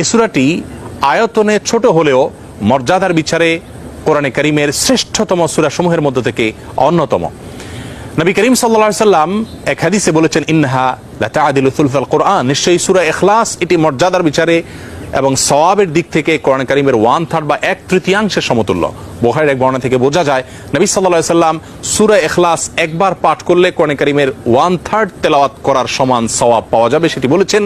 এই সূরাটি আয়তনে ছোট হলেও মর্যাদার বিচারে কোরআনে কারীমের শ্রেষ্ঠতম সূরাসমূহের মধ্য থেকে অন্যতম। নবী করিম সাল্লাল্লাহু আলাইহি সাল্লাম এক হাদিসে বলেছেন, ইন্নাহা লাতাআদিলু সুলসাল কোরআন, নিশ্চয়ই সূরা ইখলাস এটি মর্যাদার বিচারে এবং সওয়াবের দিক থেকে কোরআন কারীমের 1/3 বা 1/3 সমতুল্য। বুখারীর এক বর্ণনা থেকে বোঝা যায় নবী সাল্লাল্লাহু আলাইহি সাল্লাম সূরা ইখলাস একবার পাঠ করলে কোরআন কারীমের 1/3 তেলাওয়াত করার সমান সওয়াব পাওয়া যাবে, সেটি বলেছেন।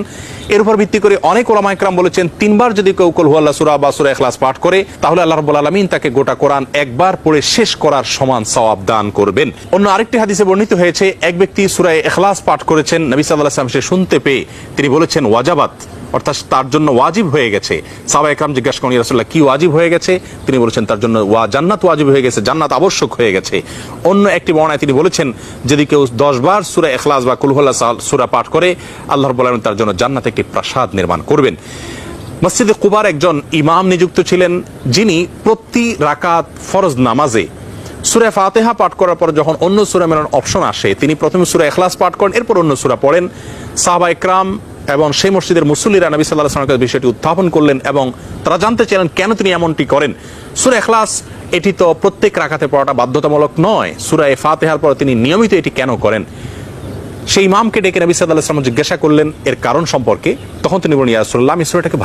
এর উপর ভিত্তি করে অনেক উলামা ইকরাম বলেছেন, 3 বার যদি কেউ কুল হুয়াল্লাহ সূরা বা সূরা ইখলাস পাঠ করে তাহলে আল্লাহ রাব্বুল আলামিন তাকে গোটা কোরআন একবার পড়ে শেষ করার সমান সওয়াব দান করবেন। অন্য আরেকটি হাদিসে বর্ণিত হয়েছে, এক ব্যক্তি সূরা ইখলাস পাঠ করেছেন, নবী সাল্লাল্লাহু আলাইহি ওয়াসাল্লাম সে শুনতে পেয়ে তিনি বলেছেন ওয়াজাবাত, অর্থাৎ তার জন্য ওয়াজিব হয়ে গেছে। সাহাবা ইকরাম জিজ্ঞাসা করেন, ইয়া রাসূলুল্লাহ কি ওয়াজিব হয়ে গেছে? তিনি বলেছেন তার জন্য জান্নাত ওয়াজিব হয়ে গেছে, জান্নাত আবশ্যক হয়ে গেছে। অন্য একটি বর্ণনায় তিনি বলেছেন, যদি কেউ 10 বার সূরা ইখলাস বা কুল হুয়াল্লাহ সূরা পাঠ করে আল্লাহ রাব্বুল আলামিন তার জন্য জান্নাতে একটি প্রাসাদ নির্মাণ করবেন। মসজিদে কুবার একজন ইমাম নিযুক্ত ছিলেন, যিনি প্রতি রাকাত ফরজ নামাজে সূরা ফাতিহা পাঠ করার পর যখন অন্য সূরা মেলানোর অপশন আসে তিনি প্রথমে সূরা ইখলাস পাঠ করেন, এরপর অন্য সূরা পড়েন। সাহাবা ইকরাম এবং সেই মসজিদের মুসল্লিরা নবী সাল্লাল্লাহু আলাইহি ওয়াসাল্লামের বিষয়টি উত্থাপন করলেন এবং তারা জানতে চাইলেন কেন তিনি এমনটি করেন। সূরা ইখলাস এটি তো প্রত্যেক রাকাতে পড়াটা বাধ্যতামূলক নয়, সূরা ফাতিহার পর তিনি নিয়মিত এটি কেন করেন? সেই ইমামকে ডেকে নবী সাল্লাল্লাহু আলাইহি ওয়াসাল্লাম জিজ্ঞাসা করলেন এর কারণ সম্পর্কে। তখন তিনি বলেন, ইয়া রাসূলুল্লাহ, আমি সূরাটাকে